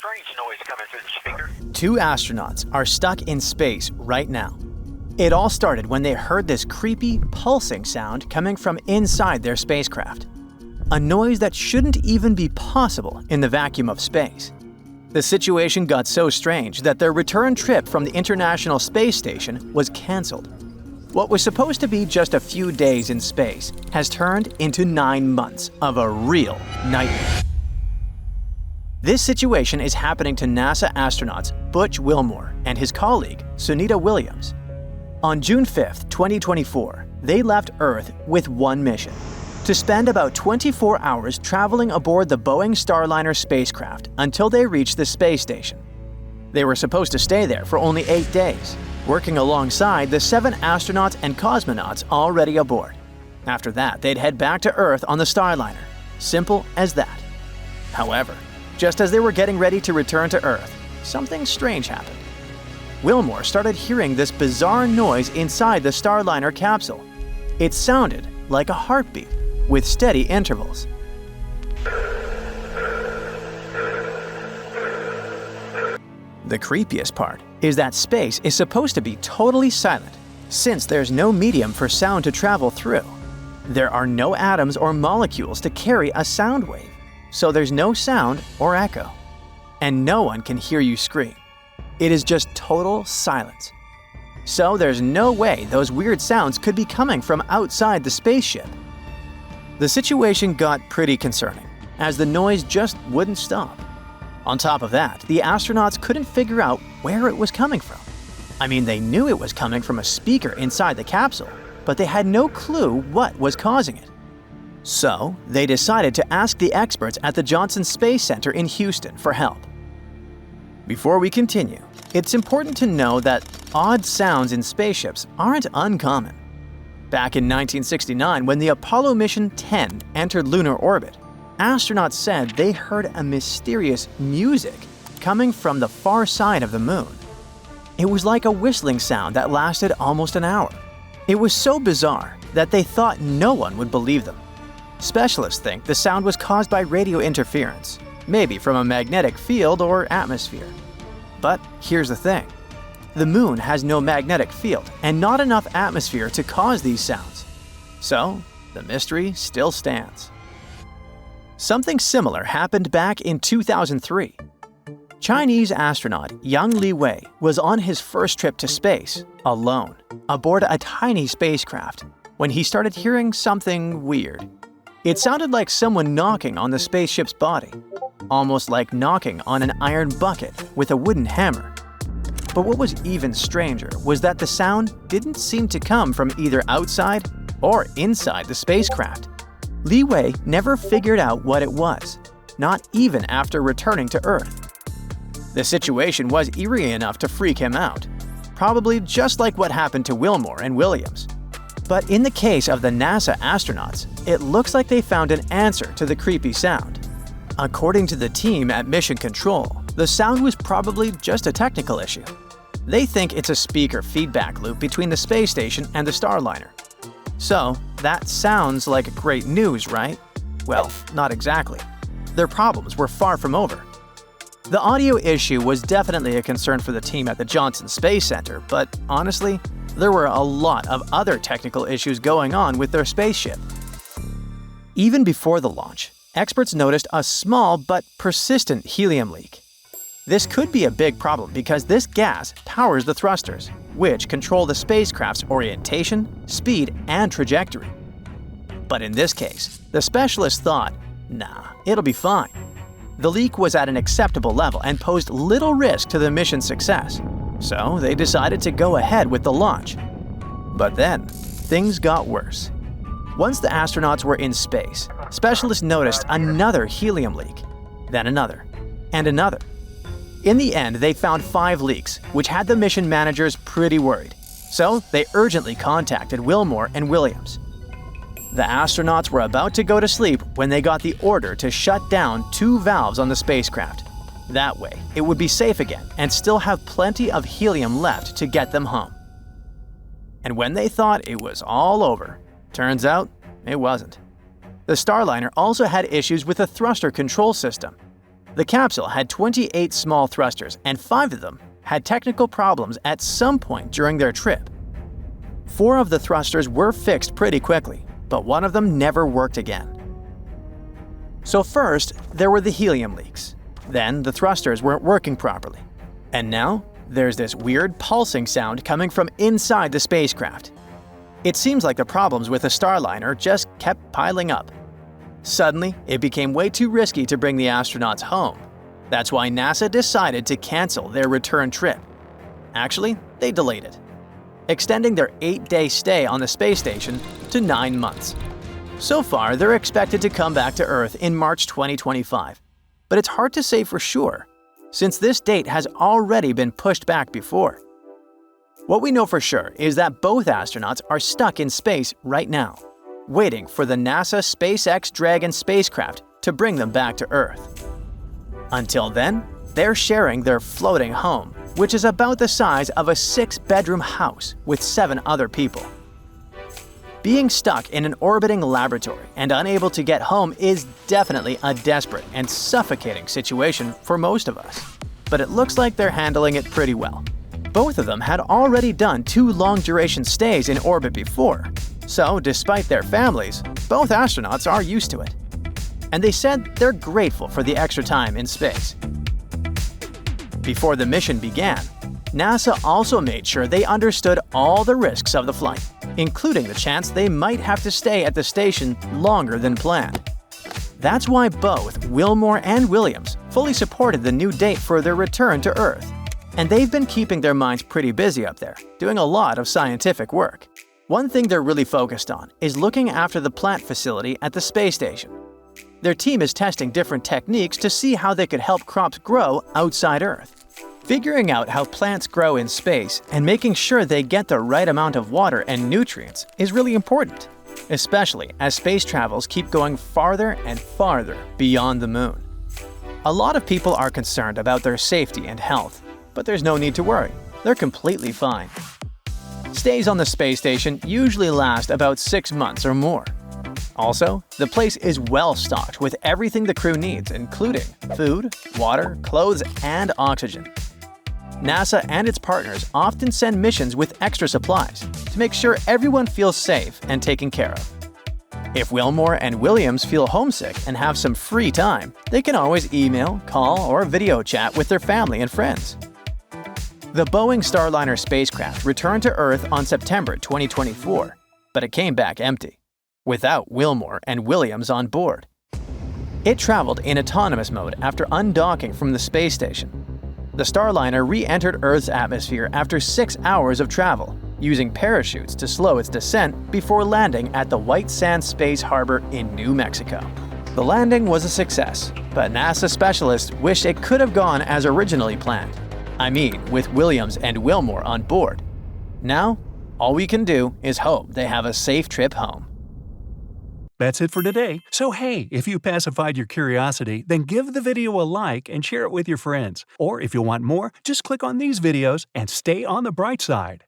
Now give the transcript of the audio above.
strange noise coming through the speaker. Two astronauts are stuck in space right now. It all started when they heard this creepy, pulsing sound coming from inside their spacecraft. A noise that shouldn't even be possible in the vacuum of space. The situation got so strange that their return trip from the International Space Station was cancelled. What was supposed to be just a few days in space has turned into 9 months of a real nightmare. This situation is happening to NASA astronauts Butch Wilmore and his colleague Sunita Williams. On June 5, 2024, they left Earth with one mission: to spend about 24 hours traveling aboard the Boeing Starliner spacecraft until they reached the space station. They were supposed to stay there for only 8 days, working alongside the 7 astronauts and cosmonauts already aboard. After that, they'd head back to Earth on the Starliner. Simple as that. However, just as they were getting ready to return to Earth, something strange happened. Wilmore started hearing this bizarre noise inside the Starliner capsule. It sounded like a heartbeat, with steady intervals. The creepiest part is that space is supposed to be totally silent, since there's no medium for sound to travel through. There are no atoms or molecules to carry a sound wave, so there's no sound or echo. And no one can hear you scream. It is just total silence. So there's no way those weird sounds could be coming from outside the spaceship. The situation got pretty concerning, as the noise just wouldn't stop. On top of that, the astronauts couldn't figure out where it was coming from. I mean, they knew it was coming from a speaker inside the capsule, but they had no clue what was causing it. So, they decided to ask the experts at the Johnson Space Center in Houston for help. Before we continue, it's important to know that odd sounds in spaceships aren't uncommon. Back in 1969, when the Apollo Mission 10 entered lunar orbit, astronauts said they heard a mysterious music coming from the far side of the moon. It was like a whistling sound that lasted almost an hour. It was so bizarre that they thought no one would believe them. Specialists think the sound was caused by radio interference, maybe from a magnetic field or atmosphere. But here's the thing. The moon has no magnetic field and not enough atmosphere to cause these sounds. So, the mystery still stands. Something similar happened back in 2003. Chinese astronaut Yang Liwei was on his first trip to space, alone, aboard a tiny spacecraft, when he started hearing something weird. It sounded like someone knocking on the spaceship's body, almost like knocking on an iron bucket with a wooden hammer. But what was even stranger was that the sound didn't seem to come from either outside or inside the spacecraft. Li Wei never figured out what it was, not even after returning to Earth. The situation was eerie enough to freak him out, probably just like what happened to Wilmore and Williams. But in the case of the NASA astronauts, it looks like they found an answer to the creepy sound. According to the team at Mission Control, the sound was probably just a technical issue. They think it's a speaker feedback loop between the space station and the Starliner. So, that sounds like great news, right? Well, not exactly. Their problems were far from over. The audio issue was definitely a concern for the team at the Johnson Space Center, but honestly, there were a lot of other technical issues going on with their spaceship. Even before the launch, experts noticed a small but persistent helium leak. This could be a big problem because this gas powers the thrusters, which control the spacecraft's orientation, speed, and trajectory. But in this case, the specialists thought, nah, it'll be fine. The leak was at an acceptable level and posed little risk to the mission's success, so they decided to go ahead with the launch. But then, things got worse. Once the astronauts were in space, specialists noticed another helium leak, then another, and another. In the end, they found 5 leaks, which had the mission managers pretty worried, so they urgently contacted Wilmore and Williams. The astronauts were about to go to sleep when they got the order to shut down 2 valves on the spacecraft. That way, it would be safe again and still have plenty of helium left to get them home. And when they thought it was all over, turns out it wasn't. The Starliner also had issues with the thruster control system. The capsule had 28 small thrusters, and 5 of them had technical problems at some point during their trip. 4 of the thrusters were fixed pretty quickly, but one of them never worked again. So first, there were the helium leaks. Then the thrusters weren't working properly. And now, there's this weird pulsing sound coming from inside the spacecraft. It seems like the problems with the Starliner just kept piling up. Suddenly, it became way too risky to bring the astronauts home. That's why NASA decided to cancel their return trip. Actually, they delayed it, extending their 8-day stay on the space station to 9 months. So far, they're expected to come back to Earth in March 2025. But it's hard to say for sure, since this date has already been pushed back before. What we know for sure is that both astronauts are stuck in space right now, waiting for the NASA SpaceX Dragon spacecraft to bring them back to Earth. Until then, they're sharing their floating home, which is about the size of a 6-bedroom house with 7 other people. Being stuck in an orbiting laboratory and unable to get home is definitely a desperate and suffocating situation for most of us. But it looks like they're handling it pretty well. Both of them had already done 2 long-duration stays in orbit before, so despite their families, both astronauts are used to it. And they said they're grateful for the extra time in space. Before the mission began, NASA also made sure they understood all the risks of the flight, including the chance they might have to stay at the station longer than planned. That's why both Wilmore and Williams fully supported the new date for their return to Earth. And they've been keeping their minds pretty busy up there, doing a lot of scientific work. One thing they're really focused on is looking after the plant facility at the space station. Their team is testing different techniques to see how they could help crops grow outside Earth. Figuring out how plants grow in space and making sure they get the right amount of water and nutrients is really important, especially as space travels keep going farther and farther beyond the moon. A lot of people are concerned about their safety and health, but there's no need to worry. They're completely fine. Stays on the space station usually last about 6 months or more. Also, the place is well stocked with everything the crew needs, including food, water, clothes, and oxygen. NASA and its partners often send missions with extra supplies to make sure everyone feels safe and taken care of. If Wilmore and Williams feel homesick and have some free time, they can always email, call, or video chat with their family and friends. The Boeing Starliner spacecraft returned to Earth on September 2024, but it came back empty, without Wilmore and Williams on board. It traveled in autonomous mode after undocking from the space station. The Starliner re-entered Earth's atmosphere after 6 hours of travel, using parachutes to slow its descent before landing at the White Sands Space Harbor in New Mexico. The landing was a success, but NASA specialists wish it could have gone as originally planned. I mean, with Williams and Wilmore on board. Now, all we can do is hope they have a safe trip home. That's it for today. So hey, if you pacified your curiosity, then give the video a like and share it with your friends. Or if you want more, just click on these videos and stay on the bright side.